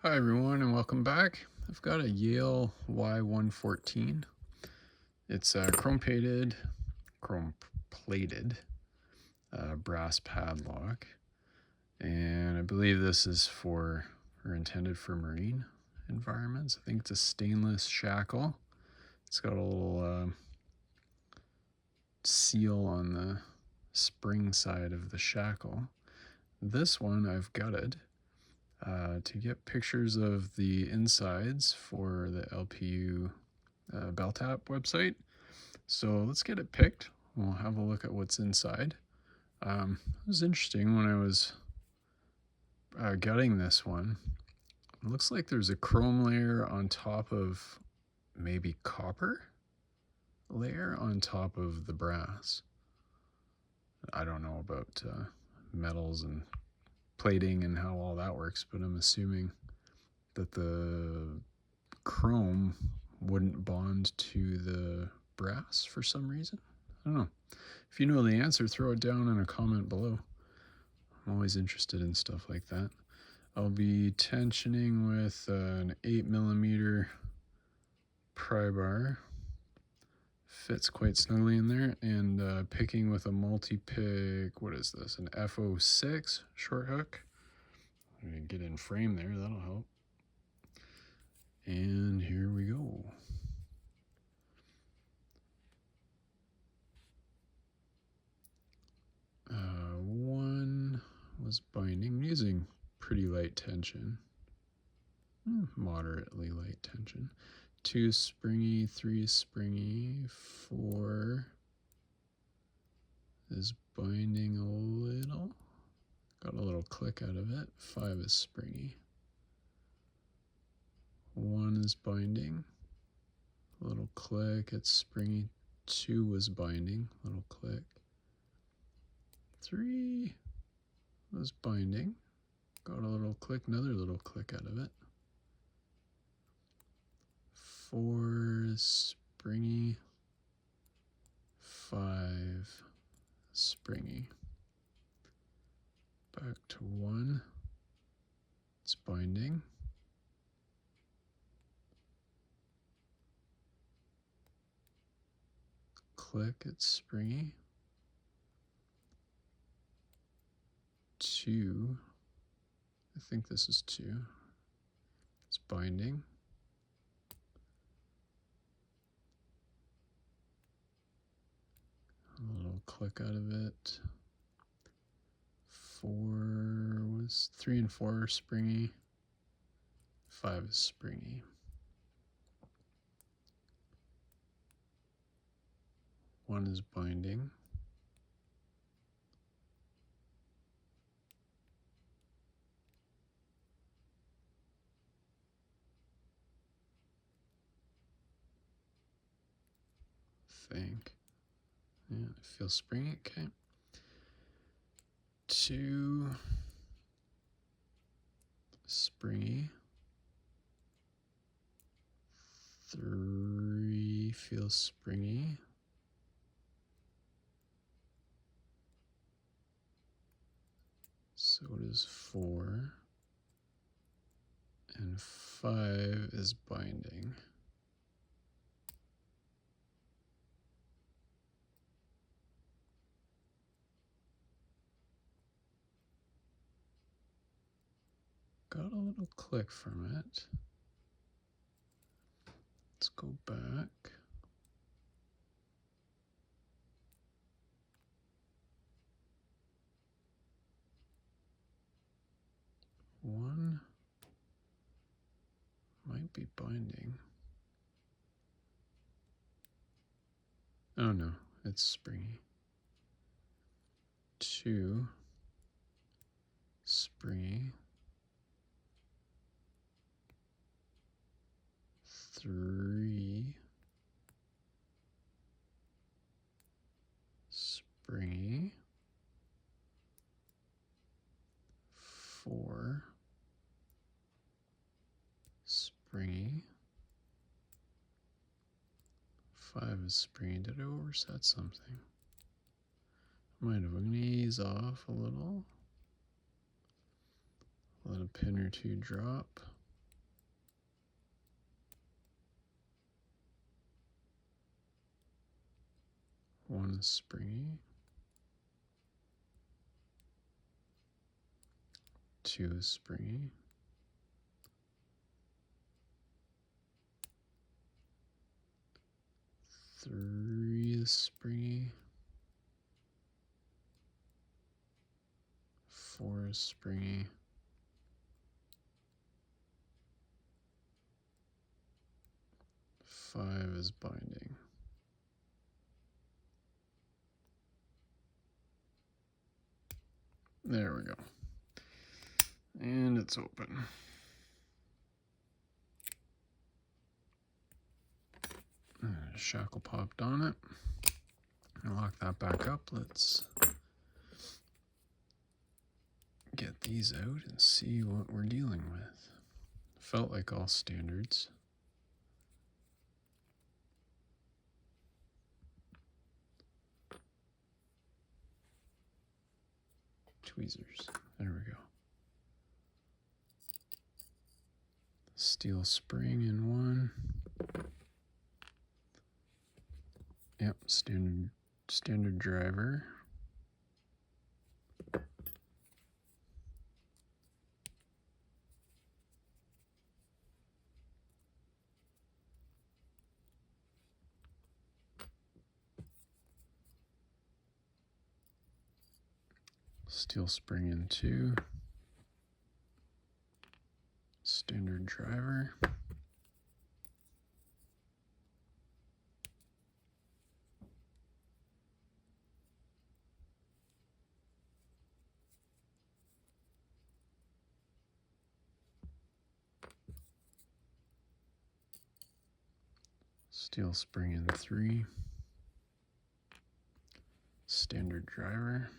Hi everyone and welcome back. I've got a Yale Y114. It's a chrome plated brass padlock, and I believe this is for or intended for marine environments. I think it's a stainless shackle. It's got a little seal on the spring side of the shackle. This one I've gutted to get pictures of the insides for the LPU bell tap website. So let's get it picked. We'll have a look at what's inside. It was interesting when I was gutting this one. It looks like there's a chrome layer on top of maybe copper layer on top of the brass. I don't know about metals and plating and how all that works, but I'm assuming that the chrome wouldn't bond to the brass for some reason. I don't know. If you know the answer, throw it down in a comment below. I'm always interested in stuff like that. I'll be tensioning with an 8mm pry bar. Fits quite snugly in there, and picking with a multi-pick, what is this, an FO6 short hook. I'm gonna get in frame there, that'll help. And here we go. One was binding, using pretty light tension, moderately light tension. 2 springy, 3 springy, 4 is binding a little, got a little click out of it. 5 is springy. 1 is binding, a little click, it's springy. 2 was binding, little click. 3 was binding, got a little click, another little click out of it. 4 is springy. 5 springy. Back to 1, it's binding. Click, it's springy. 2, I think this is 2, it's binding. A little click out of it. 3 and 4 are springy. 5 is springy. 1 is binding. Think. Yeah, it feels springy. Okay. 2 springy. 3 feels springy. So does 4. And 5 is binding. Got a little click from it. Let's go back. One might be binding. Oh no, it's springy. 2 springy. 3 springy. 4 springy. 5 is springy. Did I overset something? Might have. I'm going to ease off a little. Let a pin or two drop. 1 springy, 2 springy, 3 springy, 4 springy, 5 is binding. There we go. And it's open. And a shackle popped on it. I'll lock that back up. Let's get these out and see what we're dealing with. Felt like all standards. Tweezers. There we go. Steel spring in one. Yep, standard driver. Steel spring in two. Standard driver. Steel spring in three. Standard driver.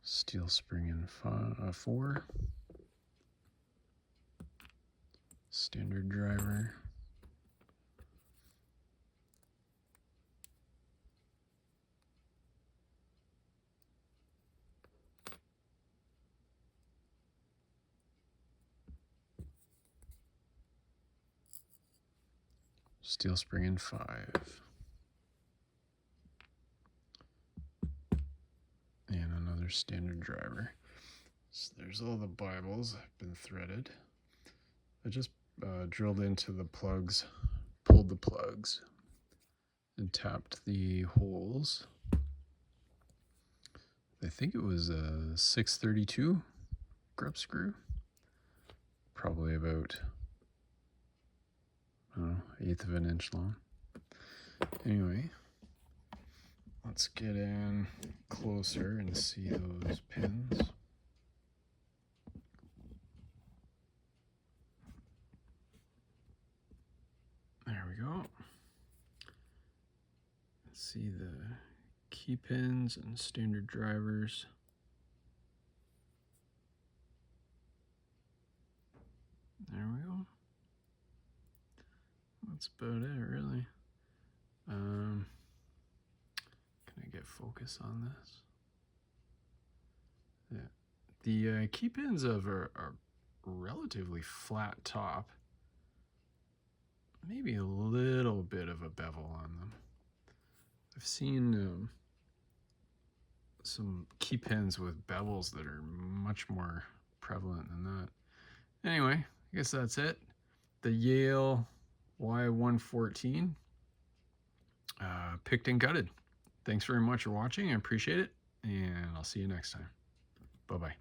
Steel spring in four. Standard driver. Steel spring in five. And another standard driver. So there's all the Bibles have been threaded. I just drilled into the plugs, pulled the plugs, and tapped the holes. I think it was a 632 grub screw. Probably about, I don't know, 1/8 of an inch long. Anyway, let's get in closer and see those pins. There we go. Let's see the key pins and standard drivers. There we go. That's about it, really. Can I get focus on this? Yeah. The key pins have a relatively flat top. Maybe a little bit of a bevel on them. I've seen some key pins with bevels that are much more prevalent than that. Anyway, I guess that's it. The Yale Y114 picked and gutted. Thanks very much for watching. I appreciate it, and I'll see you next time. Bye-bye.